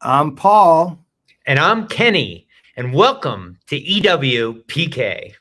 I'm Paul. And I'm Kenny, and welcome to EWPK.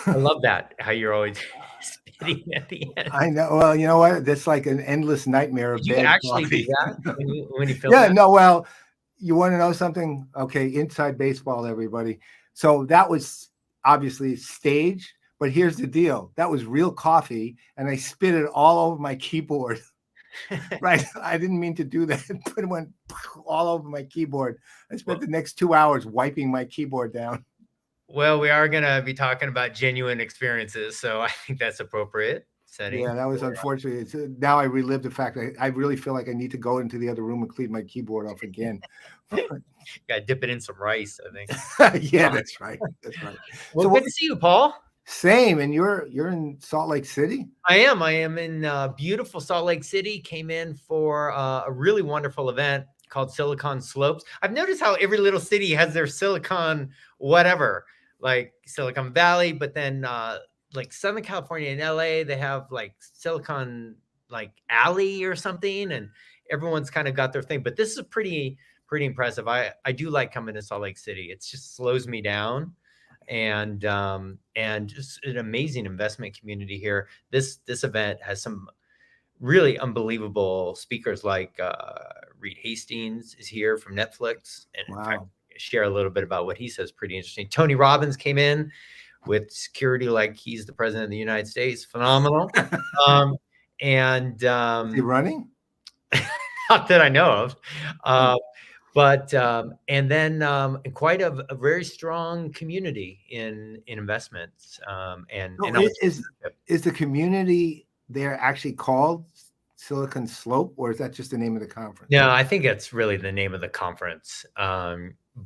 I love that, how you're always spitting at the end. I know. Well, you know what? That's like an endless nightmare of Did you bad actually do coffee. that when you filmed Yeah, that? no, well, you want to know something? Okay, inside baseball, everybody. So that was obviously staged, but here's the deal. That was real coffee, and I spit it all over my keyboard. Right. I didn't mean to do that, but it went all over my keyboard. I spent the next 2 hours wiping my keyboard down. Well, we are going to be talking about genuine experiences, so I think that's appropriate setting. Yeah, that was unfortunate. It's, now I relive the fact that I really feel like I need to go into the other room and clean my keyboard off again. Got to dip it in some rice, I think. Yeah, that's right. That's right. Well, good to see you, Paul. Same, and you're in Salt Lake City? I am in beautiful Salt Lake City. Came in for a really wonderful event called Silicon Slopes. I've noticed how every little city has their Silicon whatever, like Silicon Valley, but then like Southern California and LA, they have like Silicon like Alley or something, and everyone's kind of got their thing. But this is pretty impressive. I do like coming to Salt Lake City. It just slows me down. And just an amazing investment community here. This event has some really unbelievable speakers, like Reed Hastings is here from Netflix, and Wow. in fact, share a little bit about what he says. Pretty interesting. Tony Robbins came in with security like he's the president of the United States. Phenomenal. Is he running? Not that I know of. But and then quite a very strong community in investments. Is the community there actually called Silicon Slope, or is that just the name of the conference? No, I think it's really the name of the conference.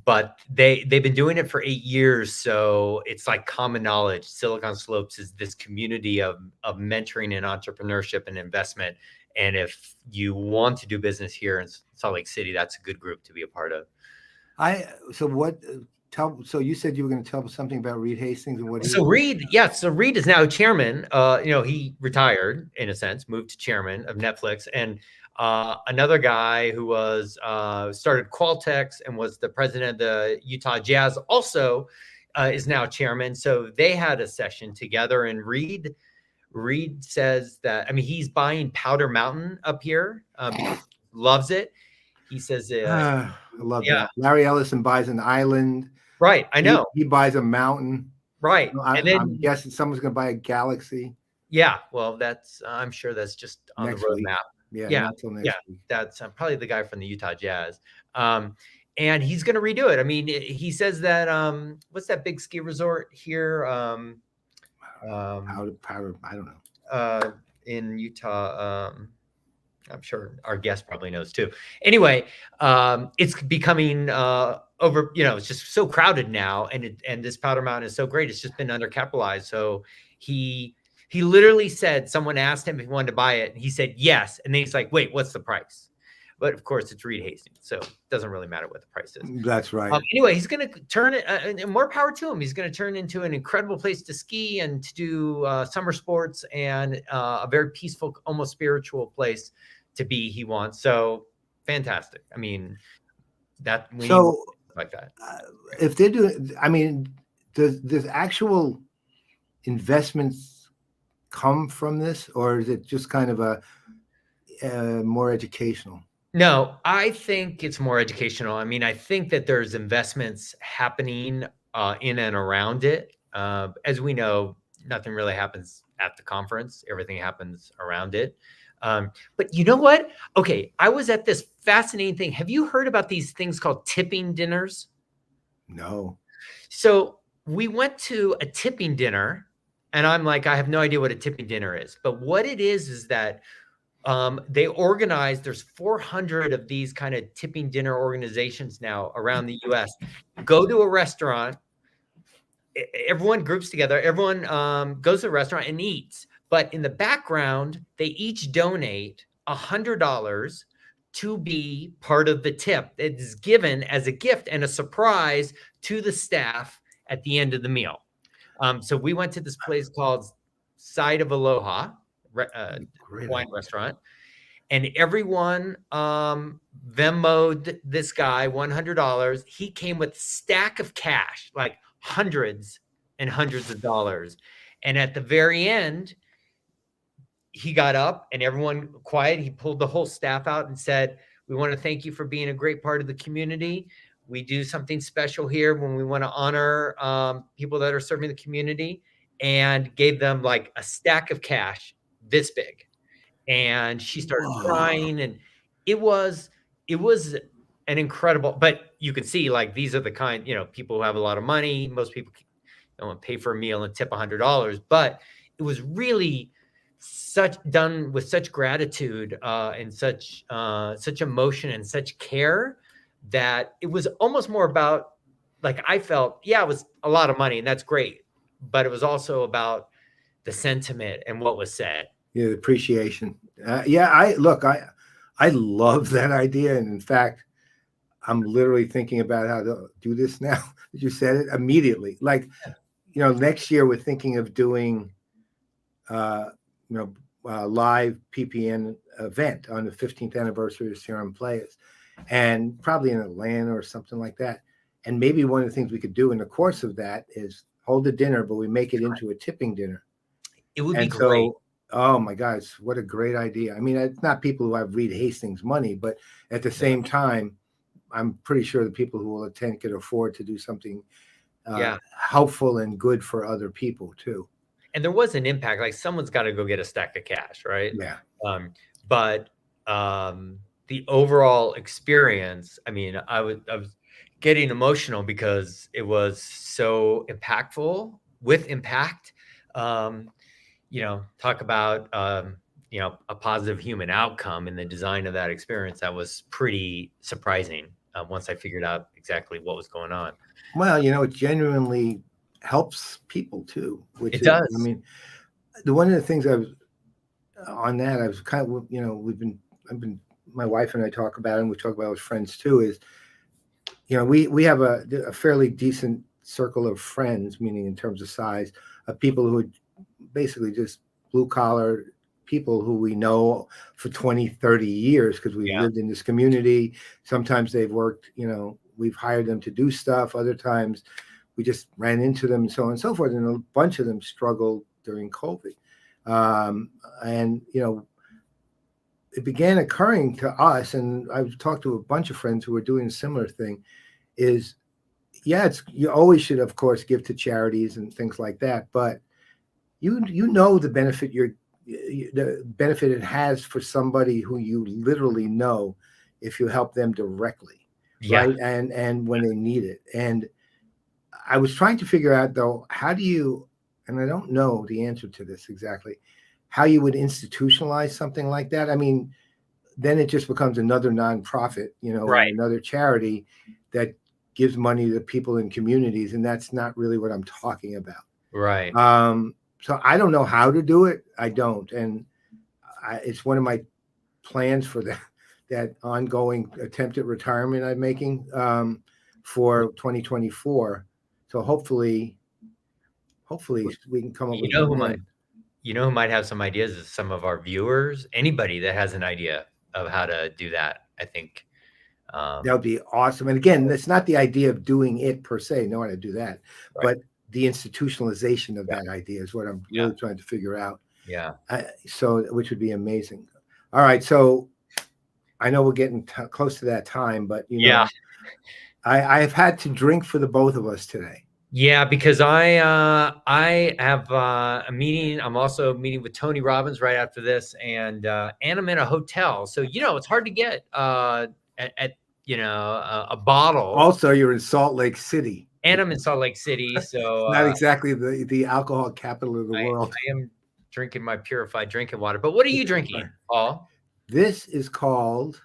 But they've been doing it for 8 years, so it's like common knowledge. Silicon Slopes is this community of mentoring and entrepreneurship and investment. And if you want to do business here in Salt Lake City, that's a good group to be a part of. So you said you were going to tell us something about Reed Hastings and what. So Reed is now chairman. He retired in a sense, moved to chairman of Netflix, and another guy who was started Qualtex and was the president of the Utah Jazz also is now chairman. So they had a session together, and Reed says that, I mean, he's buying Powder Mountain up here because he loves it. He says, I love that. Larry Ellison buys an island. Right. I know. He buys a mountain. Right. I'm guessing someone's going to buy a galaxy. Yeah. Well, I'm sure that's just on the roadmap. Yeah. That's probably the guy from the Utah Jazz. And he's going to redo it. I mean, he says that, what's that big ski resort here? Powder, I don't know. In Utah, I'm sure our guest probably knows too. Anyway, it's becoming over. It's just so crowded now, and this Powder Mountain is so great. It's just been undercapitalized. So he literally said, someone asked him if he wanted to buy it, and he said yes. And then he's like, "Wait, what's the price?" But of course, it's Reed Hastings, so it doesn't really matter what the price is. That's right. Anyway, he's going to turn it, and more power to him. He's going to turn into an incredible place to ski and to do summer sports, and a very peaceful, almost spiritual place to be. He wants. So fantastic. I mean, like that. If they do, I mean, does actual investments come from this, or is it just kind of a more educational? No, I think it's more educational. I mean, I think that there's investments happening in and around it. As we know, nothing really happens at the conference. Everything happens around it. But you know what? Okay, I was at this fascinating thing. Have you heard about these things called tipping dinners? No. So we went to a tipping dinner And I'm like, I have no idea what a tipping dinner is. But what it is that they organize, there's 400 of these kind of tipping dinner organizations now around the US. Go to a restaurant, everyone groups together, everyone goes to a restaurant and eats. But in the background, they each donate $100 to be part of the tip. It is given as a gift and a surprise to the staff at the end of the meal. So we went to this place called Side of Aloha, Hawaiian restaurant, and everyone Venmo'd this guy $100. He came with a stack of cash, like hundreds and hundreds of dollars. And at the very end, he got up and everyone quiet. He pulled the whole staff out and said, "We want to thank you for being a great part of the community. We do something special here when we want to honor people that are serving the community," and gave them like a stack of cash this big. And she started crying, and it was an incredible, but you can see like these are the kind, people who have a lot of money. Most people don't want to pay for a meal and tip $100, but it was really done with such gratitude and such emotion and such care that it was almost more about, like, I felt, yeah, it was a lot of money and that's great, but it was also about the sentiment and what was said. Yeah, the appreciation. I love that idea, and in fact, I'm literally thinking about how to do this now. You said it immediately. Like, next year we're thinking of doing, live PPN event on the 15th anniversary of Serum Players, and probably in Atlanta or something like that. And maybe one of the things we could do in the course of that is hold a dinner, but we make it into a tipping dinner. It would be great. Oh my gosh, what a great idea. I mean, it's not people who have Reed Hastings money, but at the same time, I'm pretty sure the people who will attend can afford to do something helpful and good for other people too. And there was an impact, like someone's got to go get a stack of cash, right? Yeah. But the overall experience, I mean, I was getting emotional because it was so impactful with impact. Talk about, a positive human outcome in the design of that experience. That was pretty surprising once I figured out exactly what was going on. Well, it genuinely helps people too. It does. I mean, one of the things I was kind of, my wife and I talk about it, and we talk about it with friends too, is, we have a fairly decent circle of friends, meaning in terms of size, of people who are basically just blue collar people who we know for 20, 30 years because we've lived in this community. Sometimes they've worked, we've hired them to do stuff. Other times we just ran into them and so on and so forth. And a bunch of them struggled during COVID. And it began occurring to us, and I've talked to a bunch of friends who are doing a similar thing, is, you always should, of course, give to charities and things like that. But the benefit the benefit it has for somebody who you literally know if you help them directly, right? And when they need it. And I was trying to figure out, though, how do you, and I don't know the answer to this exactly, how you would institutionalize something like that. I mean, then it just becomes another nonprofit, right, another charity that gives money to people in communities, and that's not really what I'm talking about. Right. So I don't know how to do it. I don't. And it's one of my plans for that ongoing attempt at retirement I'm making for 2024. So hopefully we can come up with who might have some ideas is some of our viewers, anybody that has an idea of how to do that. I think that would be awesome. And again, that's not the idea of doing it per se, know how to do that, but the institutionalization of that idea is what I'm really trying to figure out. Yeah. Which would be amazing. All right. So I know we're getting close to that time, but I have had to drink for the both of us today. Yeah, because I have a meeting. I'm also meeting with Tony Robbins right after this, and I'm in a hotel, so it's hard to get at a bottle. Also, you're in Salt Lake City. And I'm in Salt Lake City, so Not exactly the alcohol capital of the world. I am drinking my purified drinking water. But what are you drinking, Paul? This is called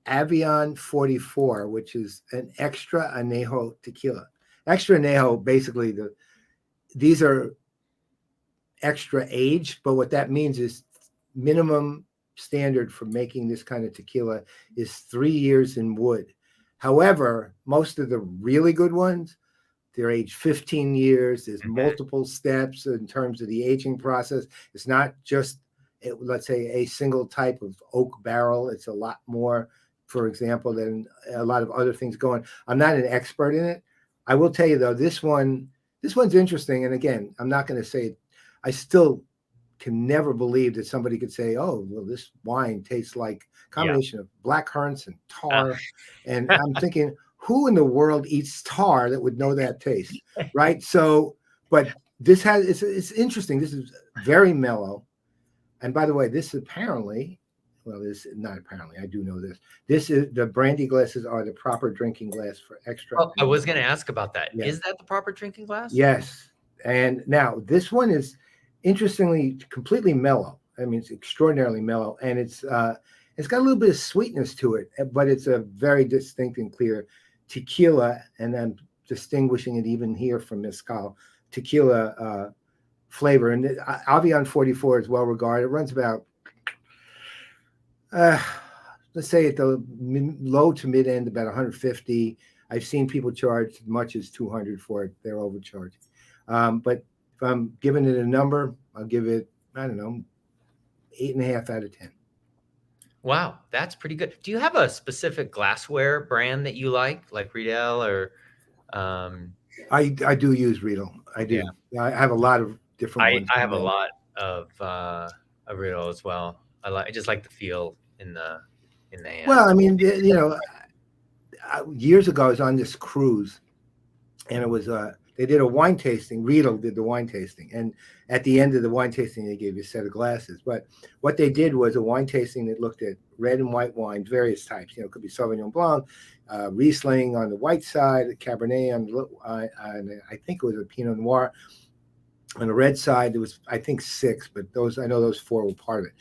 Avion 44, which is an extra anejo tequila. Extra anejo, basically, these are extra aged, but what that means is minimum standard for making this kind of tequila is 3 years in wood. However, most of the really good ones, they're aged 15 years. There's multiple steps in terms of the aging process. It's not just, let's say, a single type of oak barrel. It's a lot more, for example, than a lot of other things going. I'm not an expert in it. I will tell you, though, this one's interesting. And again, I'm not going to say it. I still can never believe that somebody could say, oh, well, this wine tastes like a combination of black currants and tar. And I'm thinking, who in the world eats tar that would know that taste, right? So, but this it's interesting. This is very mellow. And by the way, this apparently, well, this not apparently, I do know this. This is, the brandy glasses are the proper drinking glass for extra. Oh, I was going to ask about that. Yeah. Is that the proper drinking glass? Yes. And now this one is interestingly completely mellow. I mean, it's extraordinarily mellow, and it's got a little bit of sweetness to it, but it's a very distinct and clear tequila, and I'm distinguishing it even here from mezcal tequila flavor. And Avion 44 is well regarded. It runs about let's say at the low to mid end about 150. I've seen people charge as much as 200 for it. They're overcharged. But if I'm giving it a number, I'll give it, I don't know, 8.5 out of 10. Wow, that's pretty good. Do you have a specific glassware brand that you like Riedel or? I do use Riedel. I do. Yeah. I have a lot of different ones. I have a lot of Riedel as well. I just like the feel in the hand. Well, I mean, you know, years ago I was on this cruise, and it was they did a wine tasting. Riedel did the wine tasting, and at the end of the wine tasting, they gave you a set of glasses. But what they did was a wine tasting that looked at red and white wines, various types. You know, it could be Sauvignon Blanc, Riesling on the white side, Cabernet on the, I think it was a Pinot Noir. On the red side, there was, I think, 6, but I know those 4 were part of it.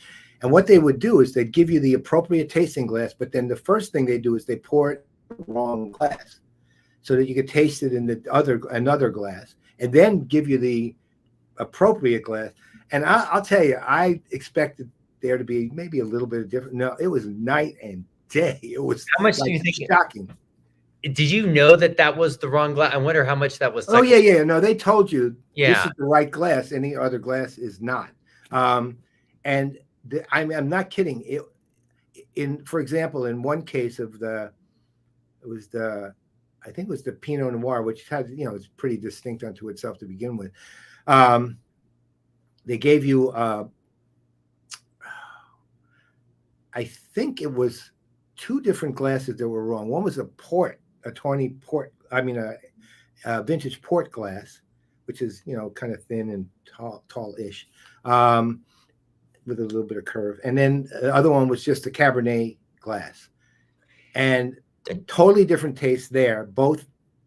And what they would do is they'd give you the appropriate tasting glass, but then the first thing they do is they pour it in the wrong glass, so that you could taste it in another glass, and then give you the appropriate glass. And I'll tell you, I expected there to be maybe a little bit of different. No, it was night and day. It was how much do you think shocking. Did you know that was the wrong glass? I wonder how much that was. Oh yeah. No, they told you this is the right glass. Any other glass is not. And I'm not kidding. For example, in one case of I think it was the Pinot Noir, which has, you know, it's pretty distinct unto itself to begin with. They gave you, I think it was 2 different glasses that were wrong. One was a 20 port, a vintage port glass, which is, you know, kind of thin and tall-ish, with a little bit of curve. And then the other one was just a Cabernet glass. And totally different taste there, both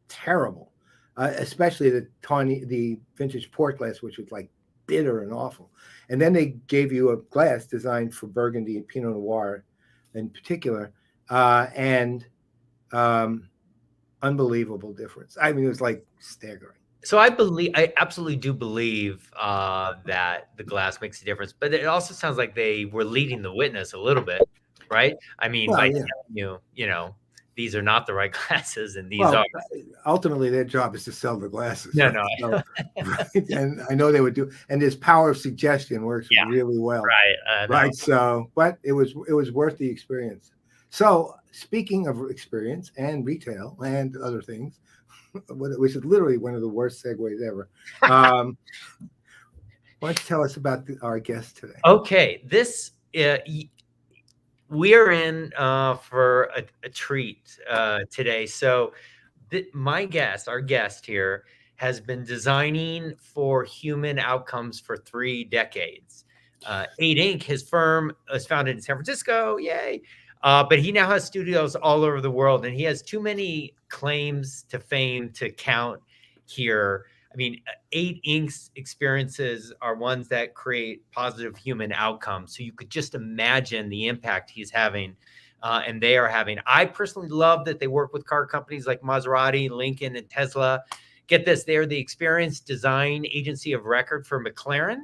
terrible, especially the vintage port glass, which was like bitter and awful. And then they gave you a glass designed for Burgundy and Pinot Noir in particular, and unbelievable difference. I mean, it was like staggering. So I absolutely do believe that the glass makes a difference, but it also sounds like they were leading the witness a little bit, right? I mean, by telling you know, these are not the right glasses, and these are. Ultimately, their job is to sell the glasses. No, right? So, right? And I know they would do, and this power of suggestion works really well. Right. Right. So, but it was worth the experience. So, speaking of experience and retail and other things, which is literally one of the worst segues ever. Why don't you tell us about our guest today? Okay, this we are in for a treat today. So our guest here, has been designing for human outcomes for 3 decades. 8 Inc., his firm, was founded in San Francisco. Yay. But he now has studios all over the world, and he has too many claims to fame to count here. I mean, 8 Inks experiences are ones that create positive human outcomes. So you could just imagine the impact he's having, and they are having. I personally love that they work with car companies like Maserati, Lincoln, and Tesla. Get this, they're the experience design agency of record for McLaren,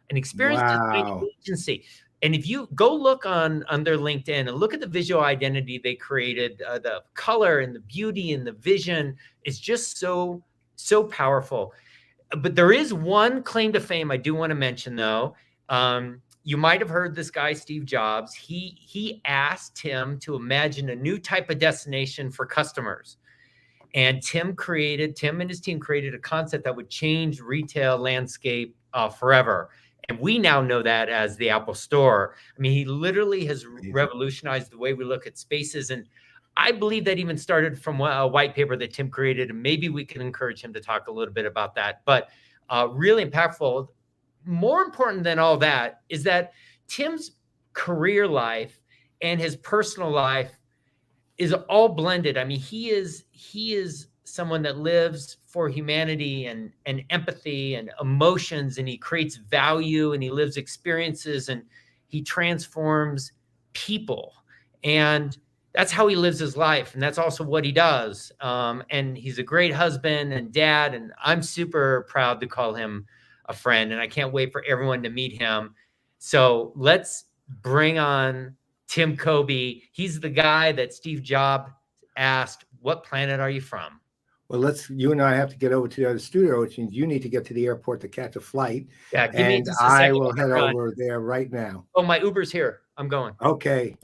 an experience design Wow. agency. And if you go look on their LinkedIn and look at the visual identity they created, the color and the beauty and the vision is just so powerful. But there is one claim to fame I do want to mention, though. You might have heard this guy, Steve Jobs. He asked Tim to imagine a new type of destination for customers. And Tim and his team created a concept that would change retail landscape forever. And we now know that as the Apple Store. I mean, he literally has revolutionized the way we look at spaces. And I believe that even started from a white paper that Tim created. And maybe we can encourage him to talk a little bit about that. But really impactful. More important than all that is that Tim's career life and his personal life is all blended. I mean, he is someone that lives for humanity and empathy and emotions, and he creates value and he lives experiences and he transforms people. And that's how he lives his life. And that's also what he does. And he's a great husband and dad. And I'm super proud to call him a friend. And I can't wait for everyone to meet him. So let's bring on Tim Kobe. He's the guy that Steve Jobs asked, "What planet are you from?" Well, you and I have to get over to the other studio, which means you need to get to the airport to catch a flight. Yeah, give me just a I second. will head over there right now. Oh, my Uber's here. I'm going. Okay.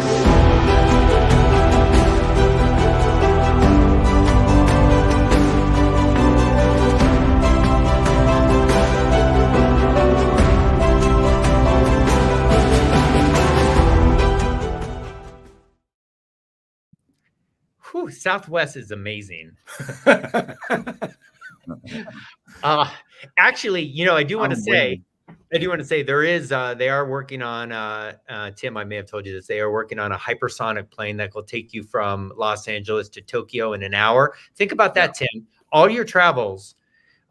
Whew, Southwest is amazing. Actually, you know, I do want to say they are working on, Tim, I may have told you this, they are working on a hypersonic plane that will take you from Los Angeles to Tokyo in an hour. Think about that, Tim. All your travels,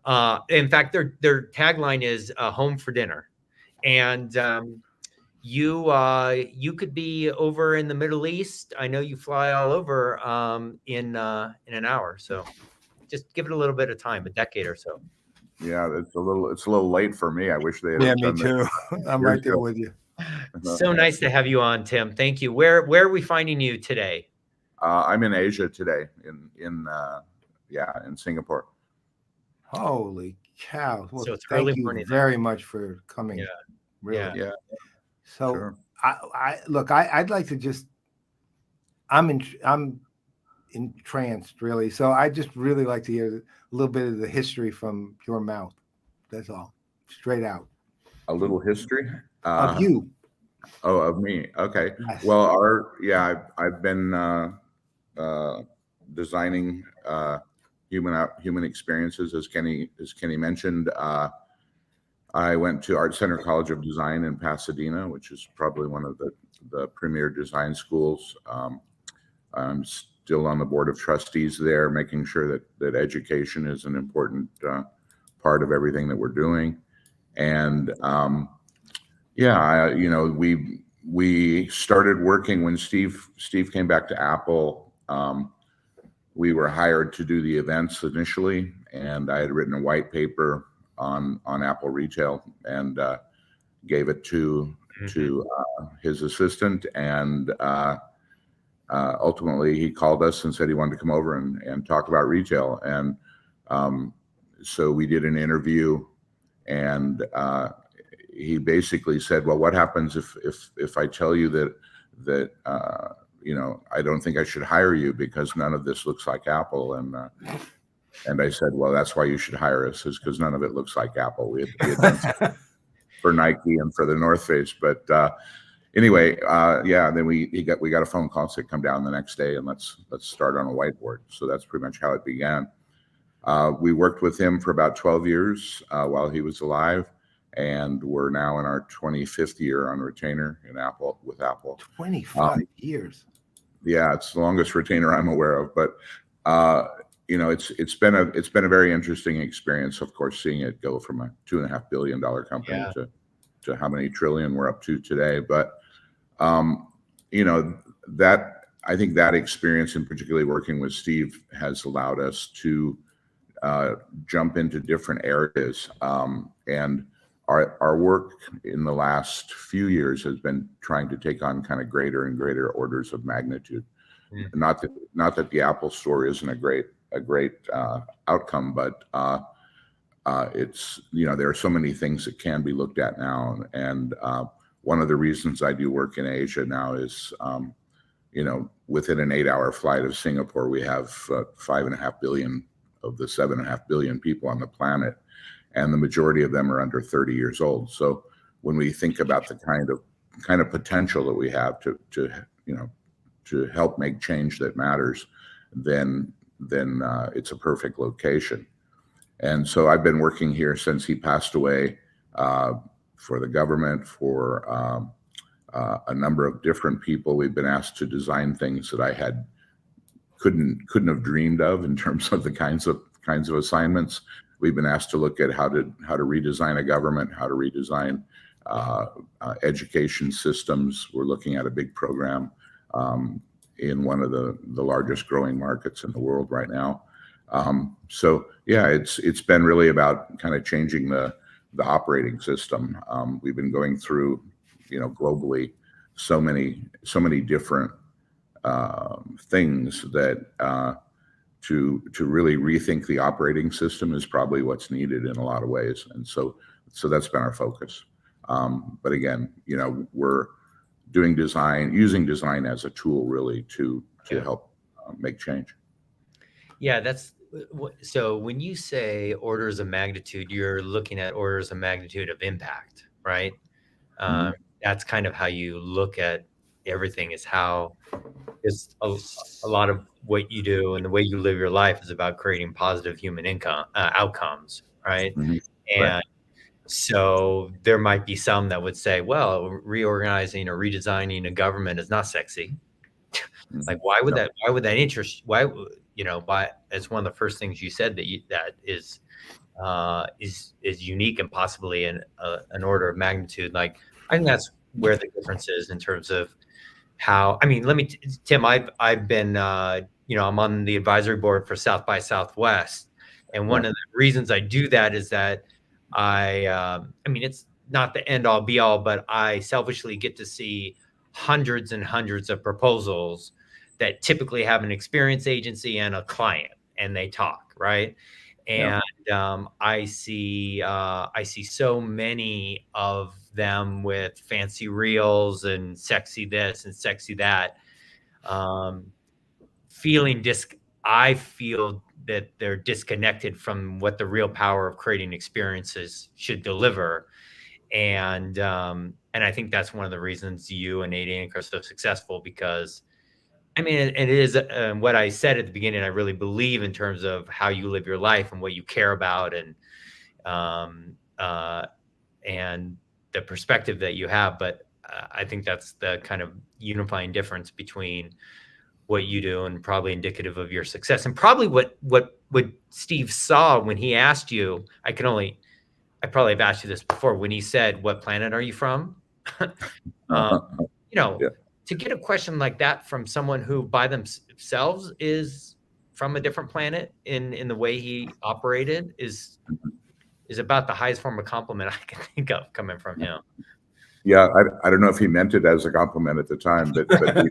in fact, their tagline is home for dinner. And you could be over in the Middle East. I know you fly all over in an hour. So just give it a little bit of time, a decade or so. Yeah, it's a little late for me. I wish they had. Yeah, me too. I'm right there with you. So nice to have you on, Tim. Thank you. Where are we finding you today? I'm in Asia today, in Singapore. Holy cow! Well, So it's thank early you morning very much for coming. Yeah. Really. Yeah. So Sure. I'd like to just. I'm entranced, really. So I just really like to hear a little bit of the history from your mouth. That's all, straight out. A little history Of you. Oh, of me. Okay. Yes. Well, I've been designing human experiences, as Kenny mentioned. I went to Art Center College of Design in Pasadena, which is probably one of the premier design schools. I'm still on the board of trustees there, making sure that education is an important part of everything that we're doing. And we started working when Steve came back to Apple. We were hired to do the events initially, and I had written a white paper on Apple retail and gave it to his assistant, and ultimately he called us and said he wanted to come over and talk about retail. And so we did an interview, and he basically said, well, what happens if I tell you that I don't think I should hire you because none of this looks like Apple? And I said, well, that's why you should hire us, is because none of it looks like Apple. We had done for Nike and for the North Face, but anyway, then we got a phone call, said come down the next day and let's start on a whiteboard. So that's pretty much how it began. We worked with him for about 12 years while he was alive, and we're now in our 25th year on retainer with Apple. 25 years. Yeah, it's the longest retainer I'm aware of, but you know, it's been a very interesting experience. Of course, seeing it go from a $2.5 billion company Yeah. to how many trillion we're up to today. But you know, that I think that experience, and particularly working with Steve, has allowed us to jump into different areas. And our work in the last few years has been trying to take on kind of greater and greater orders of magnitude. Mm. Not that the Apple Store isn't a great outcome, but it's, you know, there are so many things that can be looked at now, and one of the reasons I do work in Asia now is, you know, within an 8-hour flight of Singapore, we have 5.5 billion of the 7.5 billion people on the planet, and the majority of them are under 30 years old. So when we think about the kind of potential that we have to you know, to help make change that matters, then it's a perfect location. And so I've been working here since he passed away, for the government, for a number of different people. We've been asked to design things that I couldn't have dreamed of in terms of the kinds of assignments. We've been asked to look at how to redesign a government, how to redesign education systems. We're looking at a big program in one of the largest growing markets in the world right now. So yeah, it's been really about kind of changing the operating system. We've been going through, you know, globally, so many different things that to really rethink the operating system is probably what's needed in a lot of ways, and so that's been our focus. But again, you know, we're doing design, using design as a tool really to help make change. Yeah, that's so when you say orders of magnitude, you're looking at orders of magnitude of impact, right? Mhm. That's kind of how you look at everything, is how is a lot of what you do and the way you live your life is about creating positive human outcomes, right? Mhm. Right. And so there might be some that would say, well, reorganizing or redesigning a government is not sexy. Like, Mhm. why would No. that interest? Why, you know, why? It's one of the first things you said that is unique and possibly an order of magnitude. Like, I think that's where the difference is in terms of how. I mean, Tim, I've been, you know, I'm on the advisory board for South by Southwest, and one Yeah. of the reasons I do that is that I mean, it's not the end all be all, but I selfishly get to see hundreds and hundreds of proposals that typically have an experience agency and a client, and they talk, right? Yeah. And I see so many of them with fancy reels and sexy this and sexy that. Um, feeling I feel that they're disconnected from what the real power of creating experiences should deliver. And I think that's one of the reasons you and 8 Inc. are so successful, because I mean, it is what I said at the beginning. I really believe in terms of how you live your life and what you care about, um, uh, and the perspective that you have. But I think that's the kind of unifying difference between what you do and probably indicative of your success, and probably what Steve saw when he asked you. I probably have asked you this before, when he said, "What planet are you from?" um, you know, Yeah. to get a question like that from someone who by themselves is from a different planet in the way he operated is about the highest form of compliment I can think of coming from him. Yeah, I don't know if he meant it as a compliment at the time, but he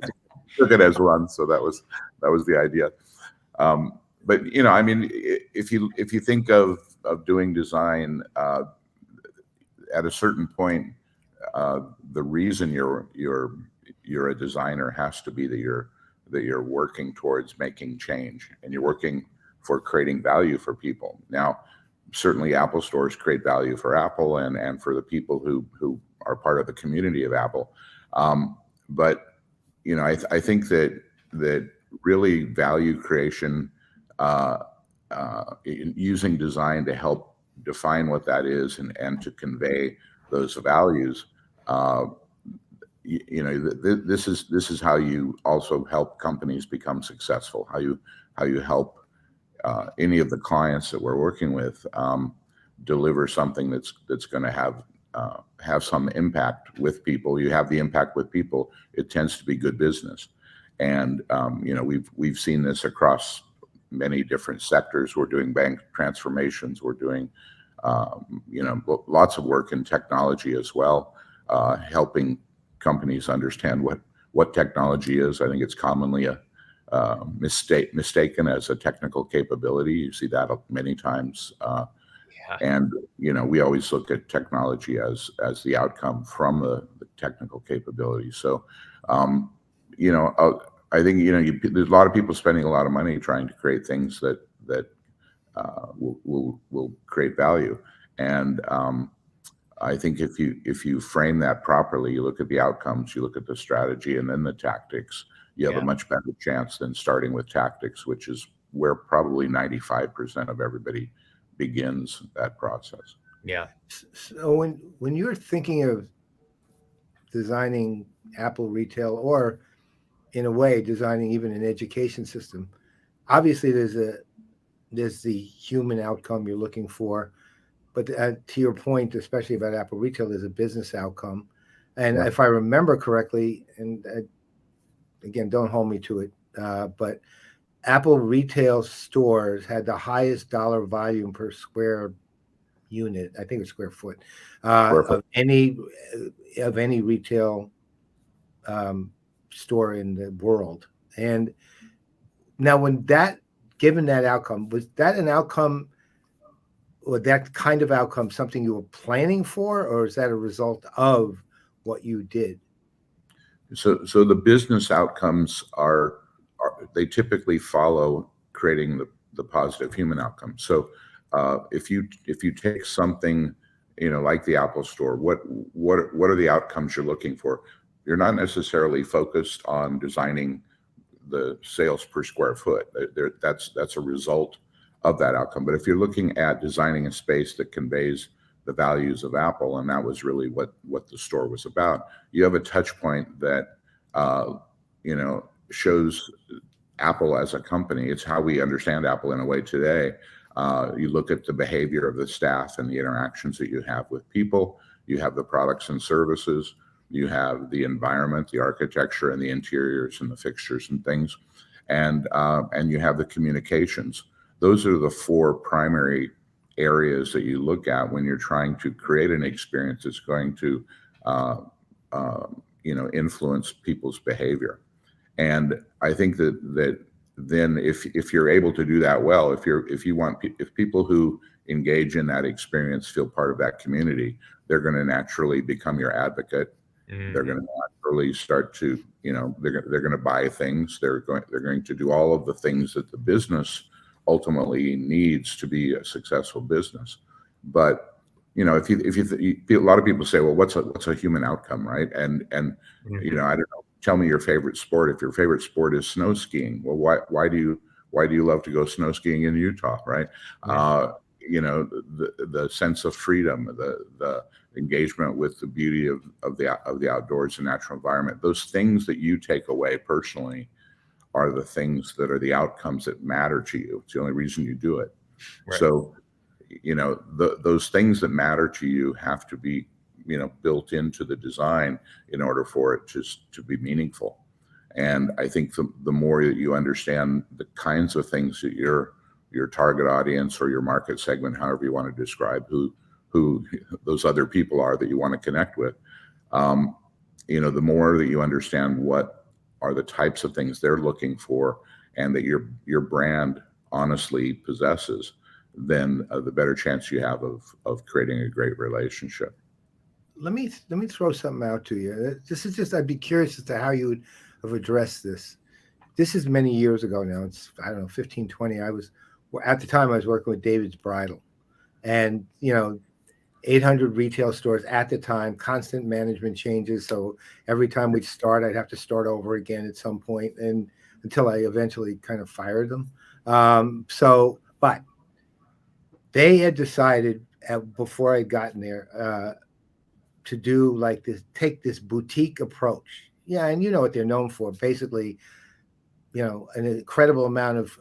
took it as one. So that was the idea. But you know, I mean, if you think of doing design, at a certain point, the reason you're a designer has to be that you're working towards making change, and you're working for creating value for people. Now, certainly Apple stores create value for Apple and for the people who are part of the community of Apple. But you know, I think that really value creation, using design to help define what that is and to convey those values, this is how you also help companies become successful. How you help any of the clients that we're working with deliver something that's going to have some impact with people. You have the impact with people, it tends to be good business. And we've seen this across many different sectors. We're doing bank transformations. We're doing lots of work in technology as well, helping companies understand what technology is. I think it's commonly mistaken as a technical capability. You see that many times. And we always look at technology as the outcome from the technical capability. So I think there's a lot of people spending a lot of money trying to create things that will create value. And I think if you frame that properly, you look at the outcomes, you look at the strategy, and then the tactics, you have a much better chance than starting with tactics, which is where probably 95% of everybody begins that process. Yeah. So when you're thinking of designing Apple retail, or in a way designing even an education system, obviously there's the human outcome you're looking for, but to your point, especially about Apple retail, there's a business outcome. And if I remember correctly, and again, don't hold me to it, but Apple retail stores had the highest dollar volume per square unit, I think it's square foot, of any retail store in the world. And now, given that outcome, was that an outcome, or that kind of outcome, something you were planning for, or is that a result of what you did? So the business outcomes they typically follow creating the positive human outcome. So if you take something like the Apple Store, what are the outcomes you're looking for? You're not necessarily focused on designing the sales per square foot. That's a result of that outcome. But if you're looking at designing a space that conveys the values of Apple, and that was really what the store was about, you have a touch point that shows Apple as a company. It's how we understand Apple in a way today. You look at the behavior of the staff and the interactions that you have with people. You have the products and services. You have the environment, the architecture, and the interiors and the fixtures and things, and you have the communications. Those are the four primary areas that you look at when you're trying to create an experience that's going to influence people's behavior. And I think that then if you're able to do that well, if people who engage in that experience feel part of that community, they're going to naturally become your advocate. Mm-hmm. They're going to naturally start to, they're going to buy things. They're going to do all of the things that the business ultimately needs to be a successful business. But if you a lot of people say, well, what's a human outcome, right? And mm-hmm. I don't know. Tell me your favorite sport. If your favorite sport is snow skiing, well, why do you love to go snow skiing in Utah, right? Mm-hmm. The sense of freedom, the engagement with the beauty of the outdoors and natural environment. Those things that you take away personally are the things that are the outcomes that matter to you. It's the only reason you do it. Right. So, those things that matter to you have to be, built into the design in order for it to be meaningful. And I think the more that you understand the kinds of things that your target audience or your market segment, however you want to describe who those other people are that you want to connect with, the more that you understand what are the types of things they're looking for and that your brand honestly possesses, then the better chance you have of creating a great relationship. Let me throw something out to you. This is just, I'd be curious as to how you would have addressed this. This is many years ago now. It's, I don't know, 15, 20. At the time I was working with David's Bridal, and 800 retail stores at the time, constant management changes. So every time we'd start, I'd have to start over again at some point, and until I eventually kind of fired them. But they had decided before I'd gotten there to do like this, take this boutique approach. Yeah, and you know what they're known for, basically, you know, an incredible amount of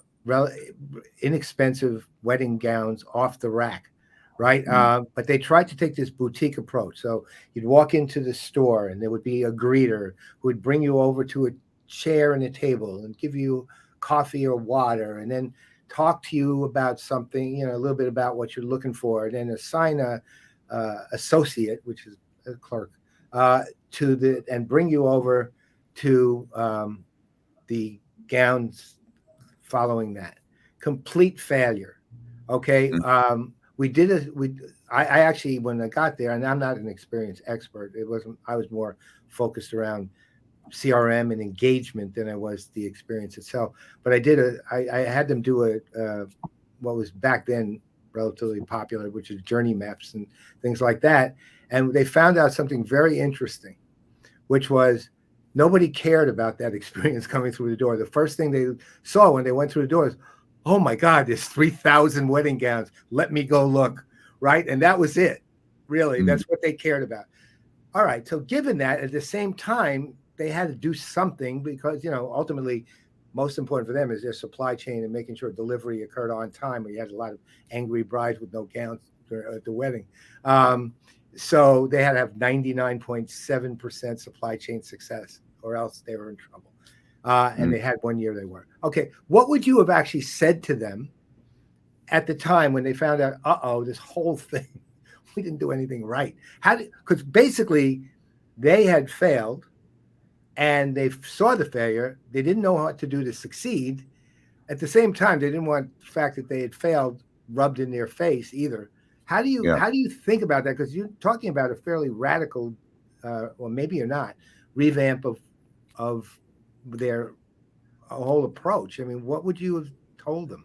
inexpensive wedding gowns off the rack, right? But they tried to take this boutique approach. So you'd walk into the store and there would be a greeter who would bring you over to a chair and a table and give you coffee or water, and then talk to you about something, you know, a little bit about what you're looking for, and then assign a associate, which is a clerk, to the, and bring you over to the gowns following that. Complete failure. Okay. I actually, when I got there, and I'm not an experienced expert, I was more focused around CRM and engagement than I was the experience itself. But I had them do what was back then relatively popular, which is journey maps and things like that. And they found out something very interesting, which was nobody cared about that experience coming through the door. The first thing they saw when they went through the door is, oh my God, there's 3,000 wedding gowns. Let me go look, right? And that was it, really. That's what they cared about. All right, so given that, at the same time, they had to do something because, you know, ultimately, most important for them is their supply chain and making sure delivery occurred on time, or you had a lot of angry brides with no gowns at the wedding. So they had to have 99.7% supply chain success, or else they were in trouble. And they had 1 year they were. Okay, what would you have actually said to them at the time when they found out, this whole thing, we didn't do anything right? Because basically they had failed and they saw the failure. They didn't know what to do to succeed. At the same time, they didn't want the fact that they had failed rubbed in their face either. How do you think about that? Because you're talking about a fairly radical, or maybe you're not, revamp of their whole approach. I mean, what would you have told them?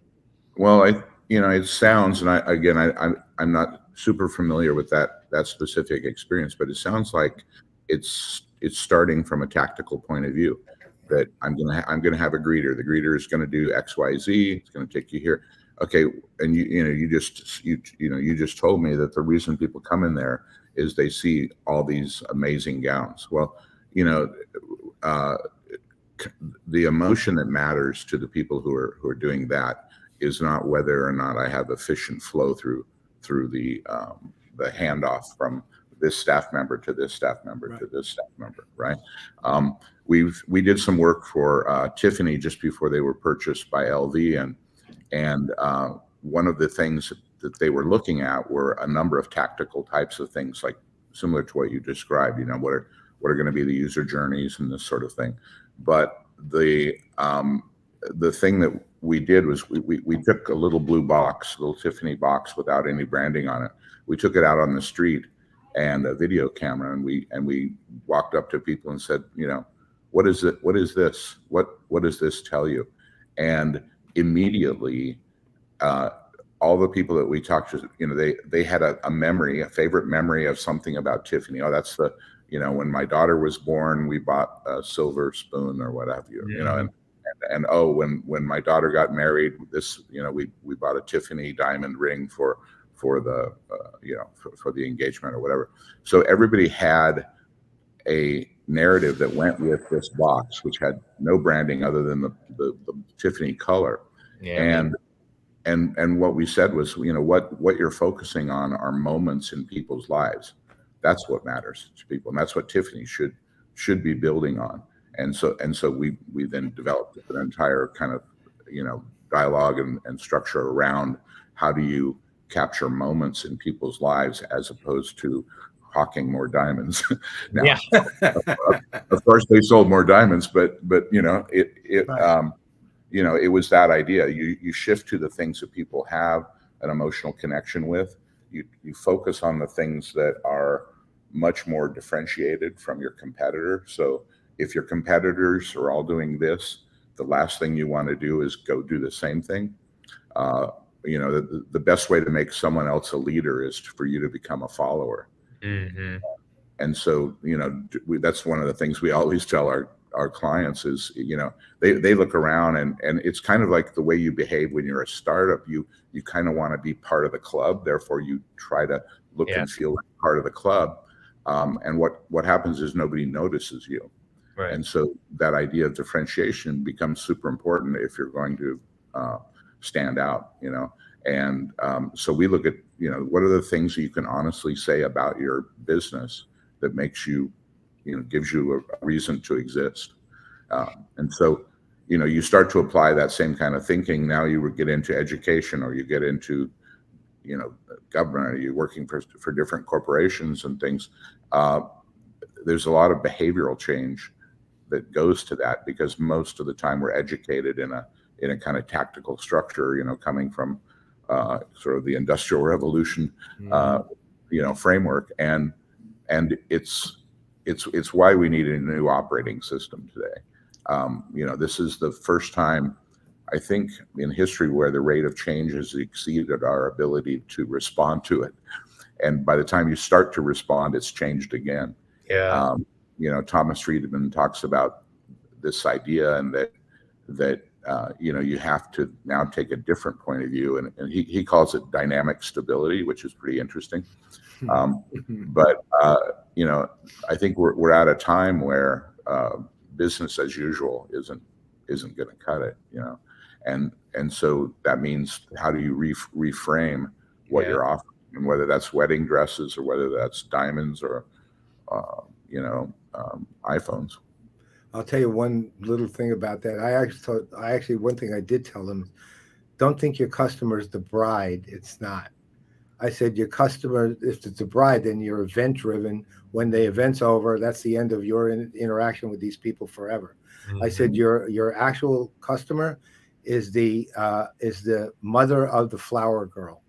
Well, it sounds, and I'm not super familiar with that specific experience, but it sounds like it's starting from a tactical point of view. That I'm gonna have a greeter. The greeter is gonna do X, Y, Z. It's gonna take you here. Okay, and you just told me that the reason people come in there is they see all these amazing gowns. Well, the emotion that matters to the people who are doing that is not whether or not I have efficient flow through the handoff from this staff member to this staff member to this staff member, right? We did some work for Tiffany just before they were purchased by LV, and one of the things that they were looking at were a number of tactical types of things, like similar to what you described. What are going to be the user journeys and this sort of thing. But the thing that we did was we took a little blue box, little Tiffany box without any branding on it. We took it out on the street and a video camera, and we walked up to people and said, what is it? What is this? What does this tell you? And immediately, all the people that we talked to, they had a favorite memory of something about Tiffany. Oh, that's when my daughter was born, we bought a silver spoon or what have you, and oh, when my daughter got married, we bought a Tiffany diamond ring for the for the engagement or whatever. So everybody had a narrative that went with this box, which had no branding other than the Tiffany color. And what we said was, what you're focusing on are moments in people's lives. That's what matters to people, and that's what Tiffany should be building on. And so we then developed an entire kind of dialogue and structure around how do you capture moments in people's lives as opposed to hawking more diamonds. Now, of course, they sold more diamonds, but it was that idea. You shift to the things that people have an emotional connection with. You focus on the things that are much more differentiated from your competitor. So if your competitors are all doing this, the last thing you want to do is go do the same thing. The best way to make someone else a leader is for you to become a follower. Mm-hmm. And so, that's one of the things we always tell our clients is, they look around and it's kind of like the way you behave when you're a startup. You kind of want to be part of the club. Therefore, you try to look and feel like part of the club. And what happens is nobody notices you. Right. And so that idea of differentiation becomes super important if you're going to stand out, And so we look at, what are the things you can honestly say about your business that makes you, gives you a reason to exist. And so, you start to apply that same kind of thinking. Now you would get into education, or you get into, government, or you're working for different corporations and things. There's a lot of behavioral change that goes to that, because most of the time we're educated in a kind of tactical structure, coming from sort of the Industrial Revolution, framework, and it's why we need a new operating system today. This is the first time, I think, in history where the rate of change has exceeded our ability to respond to it. And by the time you start to respond, it's changed again. Yeah. Thomas Friedman talks about this idea, and that you have to now take a different point of view, and he calls it dynamic stability, which is pretty interesting. But I think we're at a time where business as usual isn't going to cut it, and so that means, how do you reframe what you're offering, and whether that's wedding dresses, or whether that's diamonds, or iPhones. I'll tell you one little thing about that. One thing I did tell them: don't think your customer is the bride. It's not. I said, your customer, if it's a bride, then you're event driven. When the event's over, that's the end of your interaction with these people forever. I said, your actual customer is the mother of the flower girl,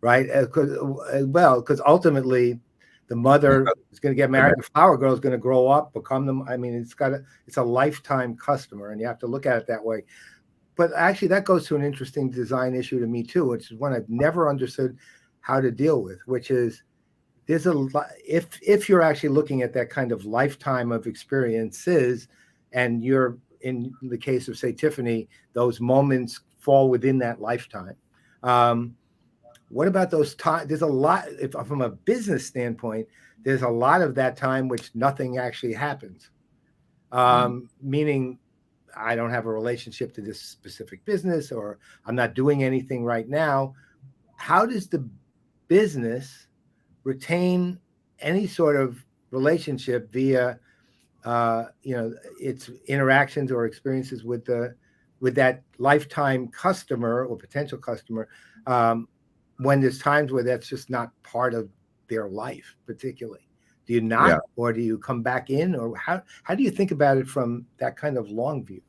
right? Because ultimately, the mother is going to get married. The flower girl is going to grow up, become them. I mean, it's a lifetime customer, and you have to look at it that way. But actually, that goes to an interesting design issue to me too, which is one I've never understood how to deal with, which is there's a lot, if you're actually looking at that kind of lifetime of experiences, and you're, in the case of, say, Tiffany, those moments fall within that lifetime. What about those times? There's a lot, from a business standpoint, there's a lot of that time which nothing actually happens. Meaning, I don't have a relationship to this specific business, or I'm not doing anything right now. How does the business retain any sort of relationship via, its interactions or experiences with that lifetime customer or potential customer, when there's times where that's just not part of their life, particularly? Do you not, or do you come back in, or how do you think about it from that kind of long view?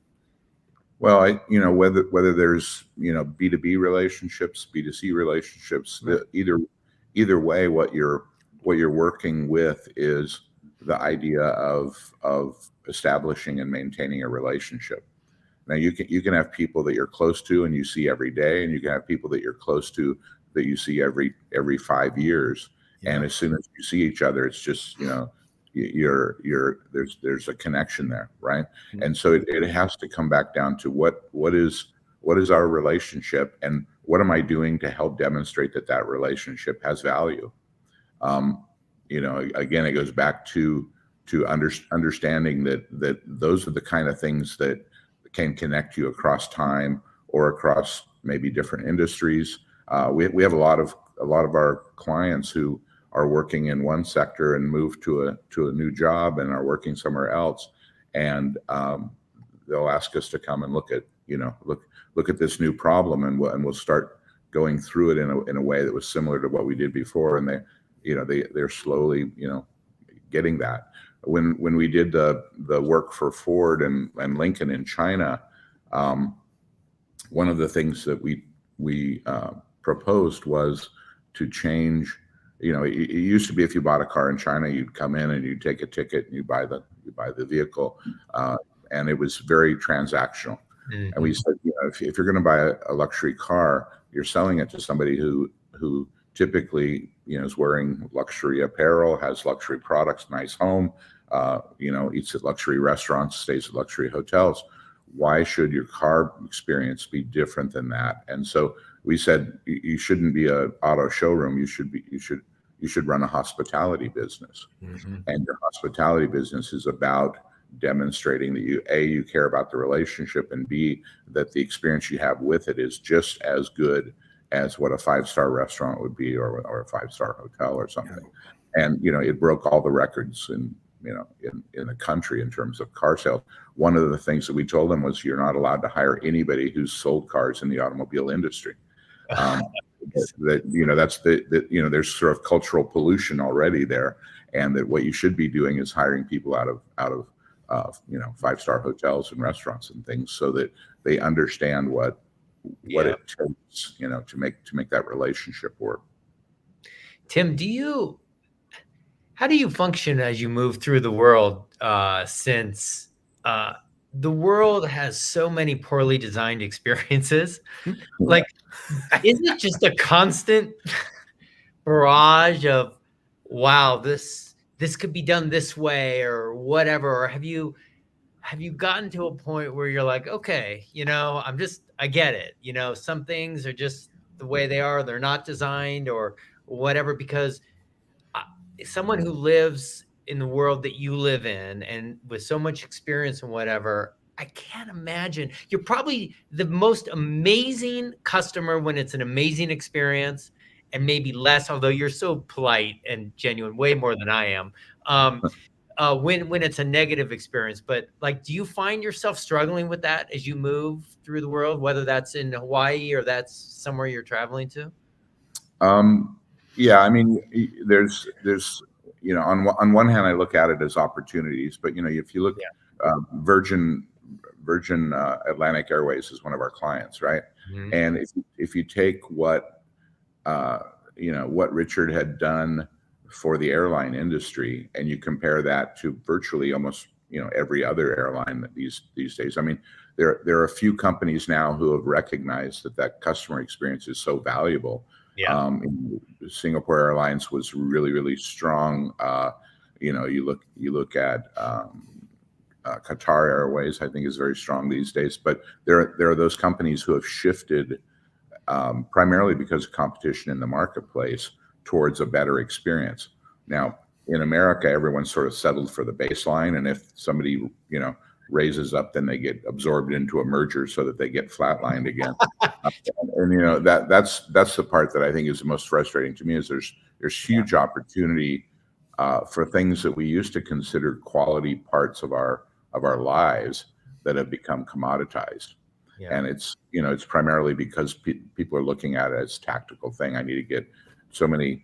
Well, whether there's B2B relationships, B2C relationships, right. Either way, what you're working with is the idea of establishing and maintaining a relationship. Now, you can have people that you're close to and you see every day, and you can have people that you're close to that you see every 5 years. Yeah. And as soon as you see each other, it's just there's a connection there, right? Mm-hmm. And so it has to come back down to what is our relationship, and what am I doing to help demonstrate that relationship has value? Again, it goes back to understanding that those are the kind of things that can connect you across time or across maybe different industries. We have a lot of our clients who are working in one sector and move to a new job and are working somewhere else, and they'll ask us to come and look at this new problem, and we'll start going through it in a way that was similar to what we did before, and they're slowly getting that. When we did the work for Ford and Lincoln in China, one of the things that we proposed was to change. It used to be, if you bought a car in China, you'd come in and you'd take a ticket and you buy the vehicle, and it was very transactional. Mm-hmm. And we said, if you're going to buy a luxury car, you're selling it to somebody who typically is wearing luxury apparel, has luxury products, nice home, eats at luxury restaurants, stays at luxury hotels. Why should your car experience be different than that? And so we said, you shouldn't be an auto showroom. You should you should run a hospitality business. Mm-hmm. And your hospitality business is about demonstrating that you care about the relationship, and B, that the experience you have with it is just as good as what a 5-star restaurant would be, or a 5-star hotel or something. And it broke all the records in the country in terms of car sales. One of the things that we told them was, you're not allowed to hire anybody who's sold cars in the automobile industry. That's there's sort of cultural pollution already there, and that what you should be doing is hiring people out of 5-star hotels and restaurants and things, so that they understand what it takes, to make that relationship work. Tim, how do you function as you move through the world, since the world has so many poorly designed experiences? Like, is it just a constant barrage of, wow, this could be done this way or whatever? Or have you gotten to a point where you're like, okay, I get it. Some things are just the way they are. They're not designed or whatever, because someone who lives in the world that you live in and with so much experience and whatever, I can't imagine. You're probably the most amazing customer when it's an amazing experience, and maybe less, although you're so polite and genuine, way more than I am, when it's a negative experience. But like, do you find yourself struggling with that as you move through the world, whether that's in Hawaii or that's somewhere you're traveling to? Yeah, I mean, there's on one hand, I look at it as opportunities, but if you look, Virgin Atlantic Airways is one of our clients, right? Mm-hmm. And if you take what Richard had done for the airline industry, and you compare that to virtually almost every other airline these days, I mean, there are a few companies now who have recognized that customer experience is so valuable. Yeah. Singapore Airlines was really, really strong. You look at Qatar Airways, I think, is very strong these days. But there are those companies who have shifted, primarily because of competition in the marketplace, towards a better experience. Now, in America, everyone's sort of settled for the baseline, and if somebody raises up, then they get absorbed into a merger so that they get flatlined again. And that's the part that I think is the most frustrating to me, is there's huge opportunity for things that we used to consider quality parts of our lives that have become commoditized. Yeah. And it's primarily because people are looking at it as a tactical thing. I need to get so many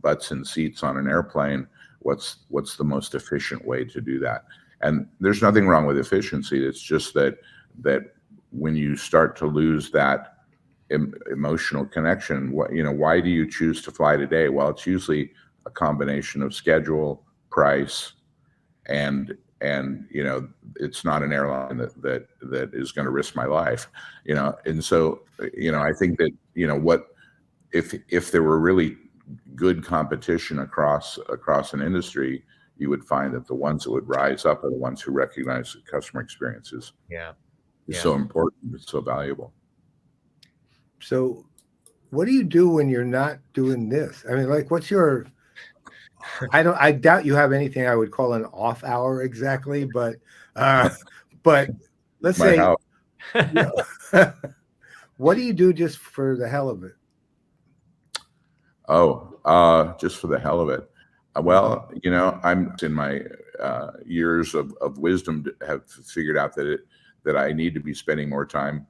butts and seats on an airplane. What's the most efficient way to do that? And there's nothing wrong with efficiency. It's just that when you start to lose that emotional connection, why do you choose to fly today? Well, it's usually a combination of schedule, price, and it's not an airline that is going to risk my life, and so I think that what if there were really good competition across an industry, you would find that the ones that would rise up are the ones who recognize that customer experiences is so important, it's so valuable. So what do you do when you're not doing this? I mean, like, what's your I doubt you have anything I would call an off hour exactly, but let's say what do you do just for the hell of it? Just for the hell of it. Well, I'm in my years of wisdom have figured out that I need to be spending more time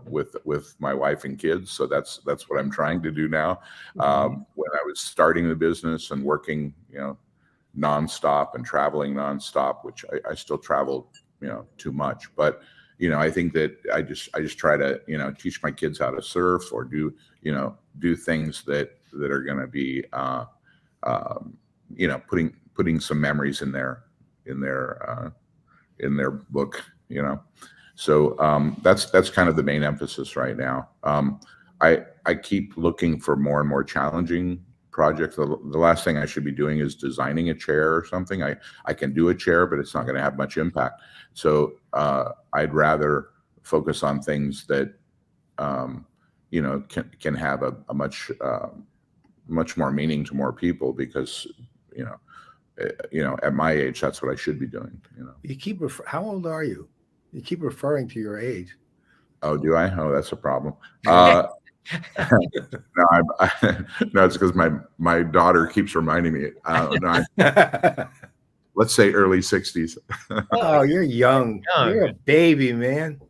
with my wife and kids. So that's what I'm trying to do now. When I was starting the business and working, nonstop and traveling nonstop, which I still travel, too much. But I think that I just try to teach my kids how to surf, or do things that are going to be putting some memories in their book. So that's kind of the main emphasis right now. I keep looking for more and more challenging projects. The last thing I should be doing is designing a chair or something. I can do a chair, but it's not going to have much impact. So I'd rather focus on things that can have a much much more meaning to more people because, at my age, that's what I should be doing. You keep how old are you? You keep referring to your age. Oh, do I? Oh, that's a problem. No, no, it's because my daughter keeps reminding me. No, let's say early 60s. Oh, you're young. Young. You're a baby, man.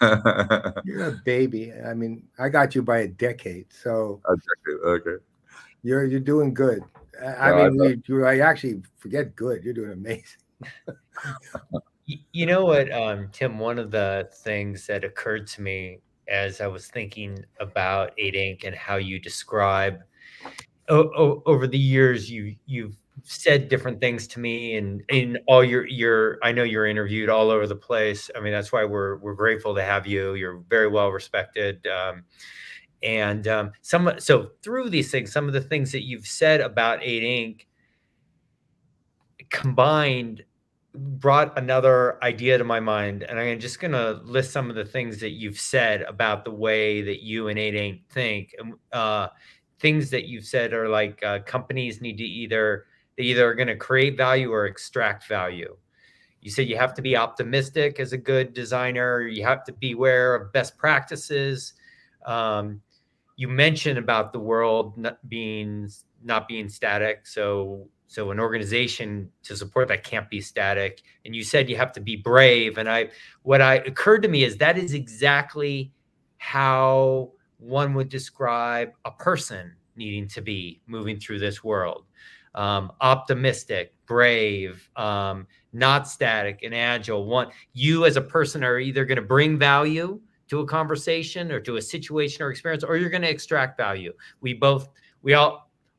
You're a baby. I mean, I got you by a decade, so Okay. you're doing good. I No, mean, I actually forget good. You're doing amazing. You know what, Tim, one of the things that occurred to me as I was thinking about 8 Inc. and how you describe over the years, you've said different things to me, and in all your I know you're interviewed all over the place. I mean, that's why we're grateful to have you. You're very well respected. So through these things, some of the things that you've said about 8 Inc. combined brought another idea to my mind, and I'm just going to list some of the things that you've said about the way that you and 8 Inc. think. Things that you've said are like companies need to they either are going to create value or extract value. You said you have to be optimistic as a good designer. You have to beware of best practices. You mentioned about the world not being static. So an organization to support that can't be static. And you said you have to be brave. And what occurred to me is that is exactly how one would describe a person needing to be moving through this world. Optimistic, brave, not static and agile. You as a person are either going to bring value to a conversation or to a situation or experience, or you're going to extract value.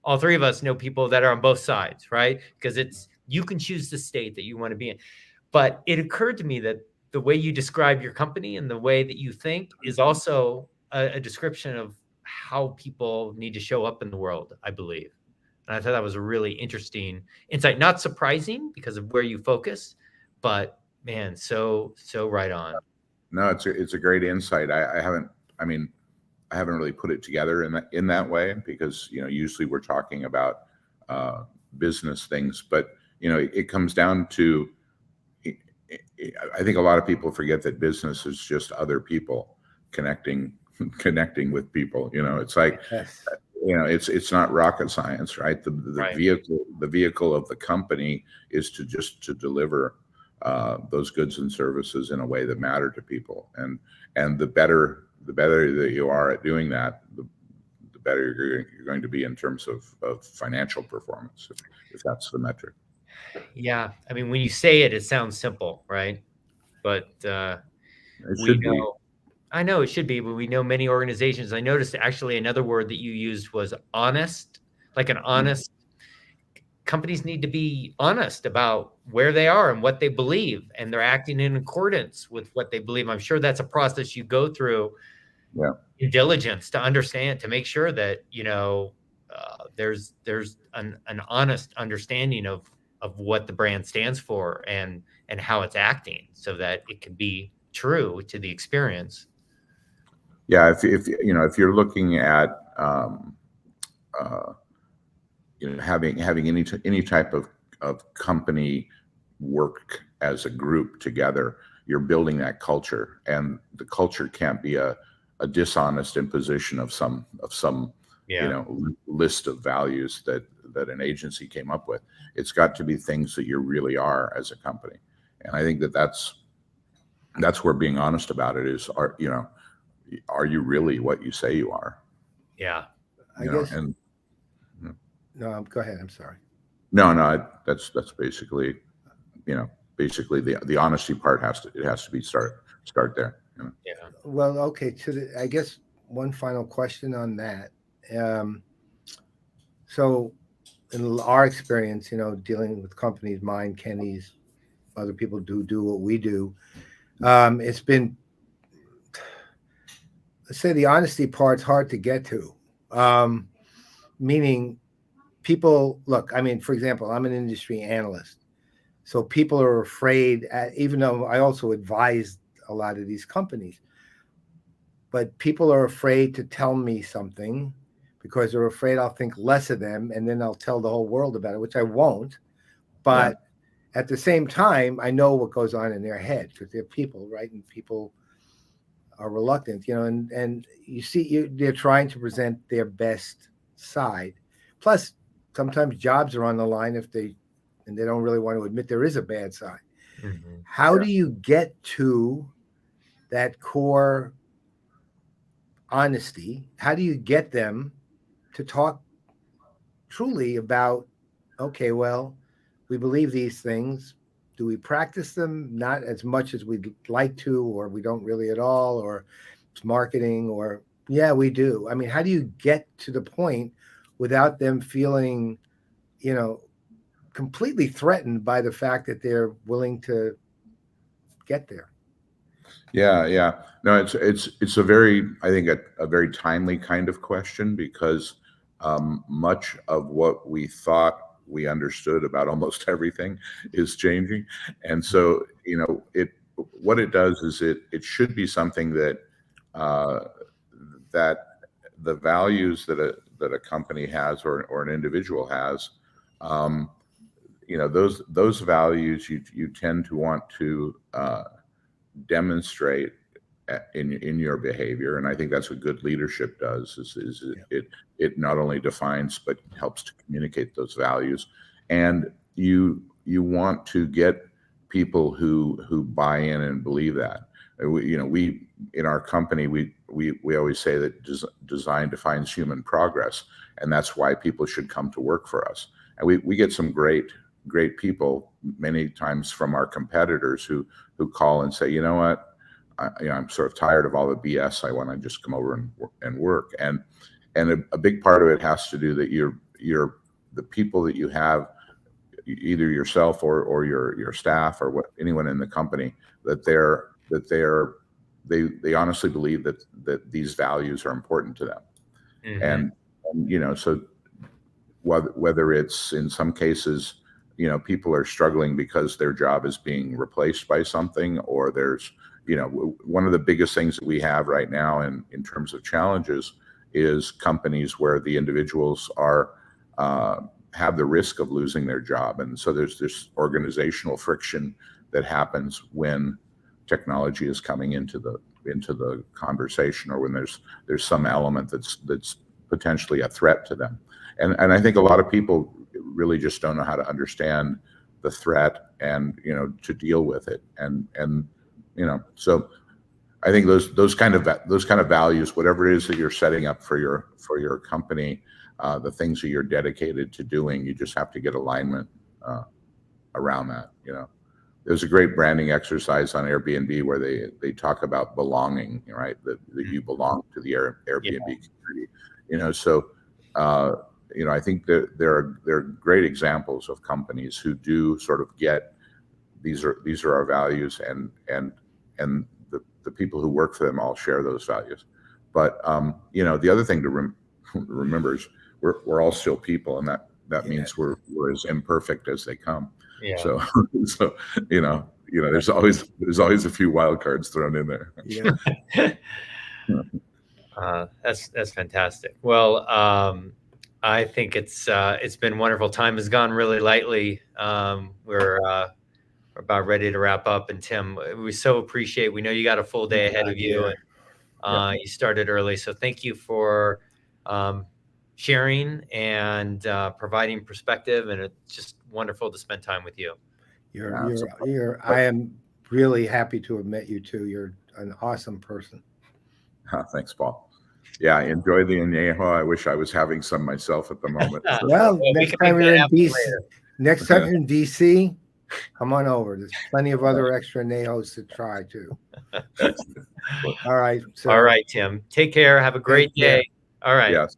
All three of us know people that are on both sides, right? Because you can choose the state that you want to be in. But it occurred to me that the way you describe your company and the way that you think is also a description of how people need to show up in the world, I believe. And I thought that was a really interesting insight. Not surprising because of where you focus, but man, so right on. No, it's a great insight. I haven't really put it together in that way because usually we're talking about business things, but it comes down to. I think a lot of people forget that business is just other people connecting with people. It's like Yes. it's not rocket science, right? The Right. vehicle of the company is to deliver those goods and services in a way that matter to people, and the better that you are at doing that, the better you're going to be in terms of financial performance, if that's the metric. Yeah, I mean, when you say it sounds simple, right? But It should be. I know it should be, but we know many organizations. I noticed actually another word that you used was honest, like an honest. Companies need to be honest about where they are and what they believe, and they're acting in accordance with what they believe. I'm sure that's a process you go through. Yeah. Due diligence to understand, to make sure that there's an honest understanding of what the brand stands for and how it's acting, so that it can be true to the experience. Yeah, if you're looking at having any type of company work as a group together, you're building that culture, and the culture can't be a dishonest imposition of some list of values that an agency came up with. It's got to be things that you really are as a company, and I think that's where being honest about it is. Are you really what you say you are? Yeah, I guess. No, go ahead. I'm sorry. No, that's basically, the honesty part has to be start there. Yeah. Well, okay. I guess one final question on that. So, in our experience, dealing with companies, mine, Kenny's, other people do what we do. It's been, let's say, the honesty part's hard to get to. Meaning, people look. I mean, for example, I'm an industry analyst, so people are afraid. Even though I also advise a lot of these companies, but people are afraid to tell me something because they're afraid I'll think less of them and then I'll tell the whole world about it, which I won't. But at the same time, I know what goes on in their head because they're people, right? And people are reluctant, and you see, they're trying to present their best side. Plus, sometimes jobs are on the line and they don't really want to admit there is a bad side. Mhm. How do you get to that core honesty? How do you get them to talk truly about, okay, well, we believe these things. Do we practice them? Not as much as we'd like to, or we don't really at all, or it's marketing, or yeah, we do. I mean, how do you get to the point without them feeling, completely threatened by the fact that they're willing to get there? Yeah. No, it's a very, I think, a very timely kind of question, because much of what we thought we understood about almost everything is changing. And so, what it does is it should be something that that the values that a company has, or an individual has, those values you tend to want to demonstrate in your behavior. And I think that's what good leadership does, is it not only defines but helps to communicate those values. And you want to get people who buy in and believe that. We in our company, we always say that design defines human progress, and that's why people should come to work for us. And we get some great people many times from our competitors who call and say, you know what, I'm sort of tired of all the BS. I want to just come over and work. And a big part of it has to do that the people that you have, either yourself or your staff or anyone in the company, that they honestly believe that these values are important to them. Mhm. And so whether it's, in some cases, people are struggling because their job is being replaced by something, or there's, one of the biggest things that we have right now in terms of challenges is companies where the individuals have the risk of losing their job. And so there's this organizational friction that happens when technology is coming into the conversation, or when there's some element that's potentially a threat to them. And I think a lot of people really just don't know how to understand the threat and to deal with it. And so I think those kind of values, whatever it is that you're setting up for your company, the things that you're dedicated to doing, you just have to get alignment around that. There's a great branding exercise on Airbnb where they talk about belonging, right? That you belong to the Airbnb community. So I think that there are great examples of companies who do sort of get these are our values, and the people who work for them all share those values. But the other thing to remember is we're all still people, and that means we're as imperfect as they come. Yeah. So there's always a few wild cards thrown in there. Yeah. That's fantastic. Well, I think it's been wonderful. Time has gone really lightly. We're about ready to wrap up. And Tim, we so appreciate. We know you got a full day ahead of you, and you started early. So thank you for sharing and providing perspective. And it's just wonderful to spend time with you. I am really happy to have met you too. You're an awesome person. Thanks, Paul. Yeah, I enjoy the añejo. I wish I was having some myself at the moment. Well, next time you're in DC, come on over. There's plenty of other extra añejos to try too. All right. So, all right, Tim. Take care. Have a great day. All right. Yes.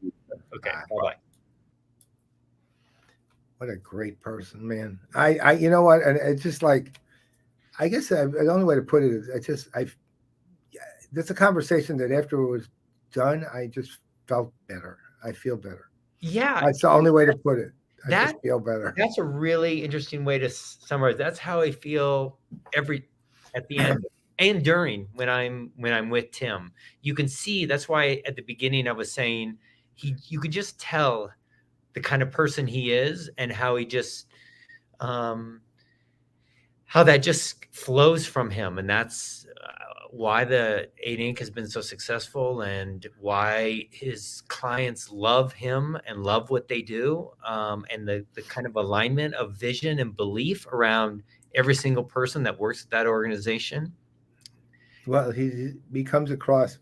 Okay. Bye-bye. What a great person, man. I you know what? And it's just like, I guess the only way to put it is there's a conversation that after it was done, I just felt better. I feel better. Yeah. That's the only way to put it. I just feel better. That's a really interesting way to summarize. That's how I feel at the end and during when I'm with Tim. You can see that's why at the beginning I was saying you could just tell the kind of person he is and how he just how that just flows from him. And that's why the 8 Inc. has been so successful and why his clients love him and love what they do. And the kind of alignment of vision and belief around every single person that works at that organization. Well, he comes across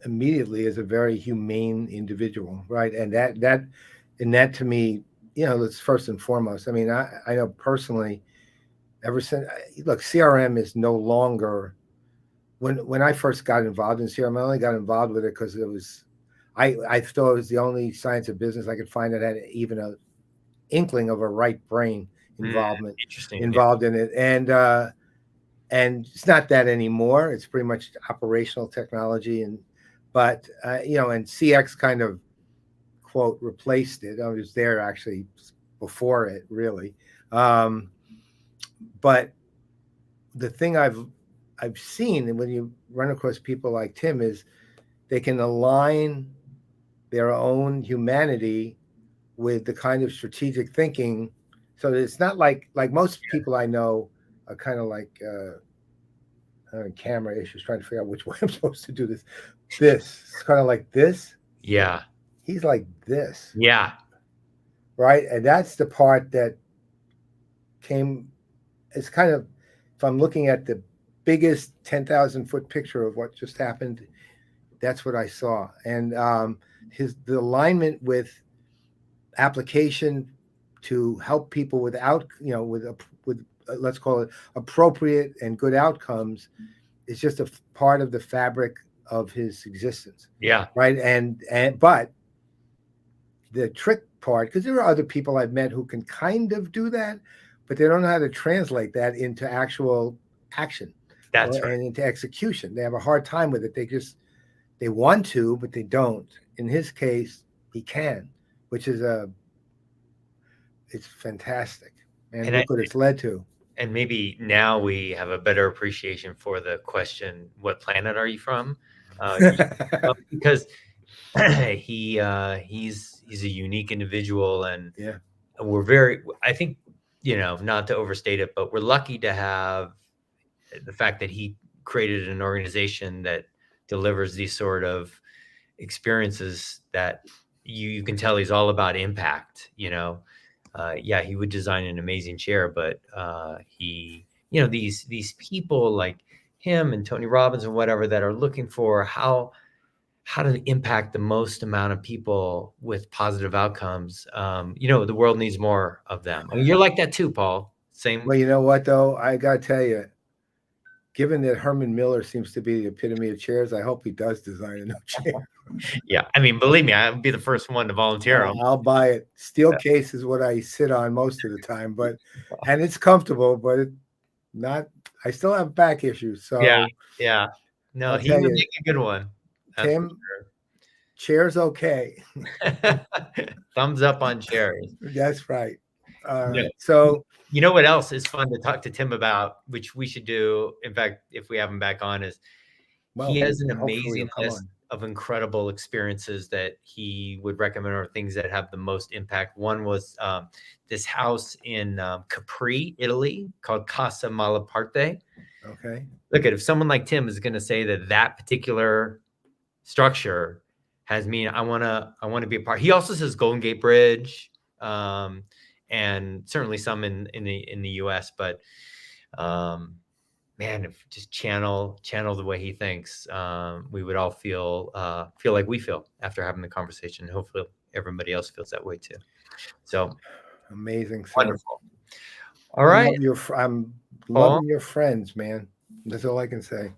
immediately as a very humane individual, right? And that to me, that's first and foremost. I mean, I know personally, ever since, look, CRM is no longer. When I first got involved in CRM, I only got involved with it because it was, I thought it was the only science of business I could find that had even a inkling of a right brain involvement involved in it, and it's not that anymore. It's pretty much operational technology, but and CX kind of quote replaced it. I was there actually before it, really. But the thing I've seen, and when you run across people like Tim, is they can align their own humanity with the kind of strategic thinking, so that it's not like most people I know are kind of like camera issues, trying to figure out which way I'm supposed to do this. It's kind of like this. Yeah. He's like this. Yeah. Right. And that's the part that came. It's kind of, if I'm looking at the biggest 10,000-foot picture of what just happened, that's what I saw. And the alignment with application to help people without, with let's call it appropriate and good outcomes, is just a part of the fabric of his existence. Yeah. Right. But the trick part, because there are other people I've met who can kind of do that, but they don't know how to translate that into actual action. That's right. And into execution. They have a hard time with it. They want to, but they don't. In his case, he can, which is it's fantastic. And look what it's led to. And maybe now we have a better appreciation for the question, what planet are you from? Because he's a unique individual, and I think, not to overstate it, but we're lucky to have the fact that he created an organization that delivers these sort of experiences that you can tell he's all about impact. He would design an amazing chair, but these people like him and Tony Robbins and whatever that are looking for how to impact the most amount of people with positive outcomes. The world needs more of them. I mean, you're like that too, Paul. Same. Well, you know what though? I gotta tell you, given that Herman Miller seems to be the epitome of chairs, I hope he does design a new chair. Yeah, I mean, believe me, I would be the first one to volunteer. I'll buy it. Steel case is what I sit on most of the time, and it's comfortable, but I still have back issues. So yeah. No, he would make a good one. Tim, chair's okay. Thumbs up on chairs. That's right. So you know what else is fun to talk to Tim about, which we should do, in fact, if we have him back on, is he has an amazing list of incredible experiences that he would recommend, or things that have the most impact. One was this house in Capri, Italy, called Casa Malaparte. Okay. Look, if someone like Tim is going to say that particular structure has I want to be a part. He also says Golden Gate Bridge, and certainly some in the US, but man, if just channel the way he thinks, we would all feel like we feel after having the conversation. Hopefully everybody else feels that way too. So amazing. Wonderful. All right. I'm loving your friends, man. That's all I can say.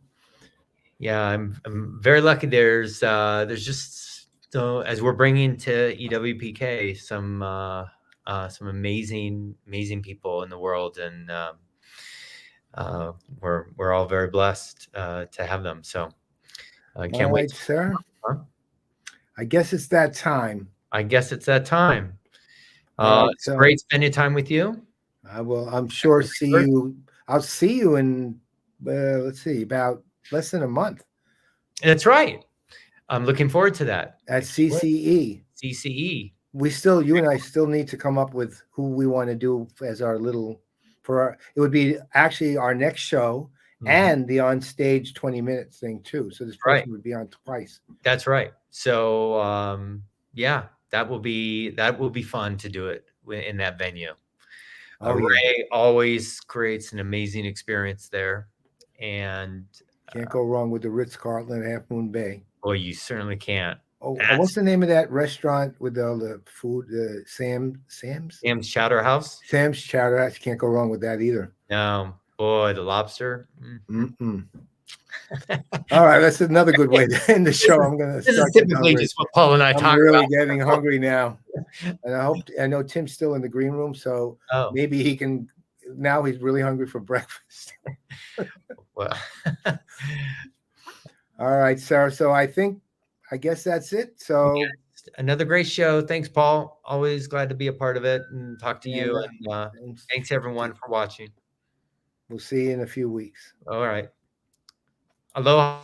Yeah, I'm very lucky. There's just, as we're bringing to EWPK some amazing people in the world, and we're all very blessed to have them. So I can't wait, sir. I guess it's that time. It's great spending time with you. I will. I'm sure see you. I'll see you in let's see, about less than a month. That's right. I'm looking forward to that. at CCE. CCE. You and I still need to come up with who we want to do as our little, it would be actually our next show and the on stage 20 minutes thing too. So this person would be on twice. That's right. So yeah, that will be fun to do it in that venue. Ray always creates an amazing experience there, and can't go wrong with the Ritz-Carlton at Half Moon Bay. Boy, you certainly can't. Oh, what's the name of that restaurant with all the food? Sam's Chowder House. Sam's Chowder House. You can't go wrong with that either. No, boy, the lobster. All right, that's another good way to end the show. I'm going to. This is typically just what Paul and I talk about. I'm really getting hungry now, and I know Tim's still in the green room, so maybe he can. Now he's really hungry for breakfast. Well, all right, Sarah. So I guess that's it. So another great show. Thanks, Paul. Always glad to be a part of it and talk to you. And thanks everyone for watching. We'll see you in a few weeks. All right. Aloha.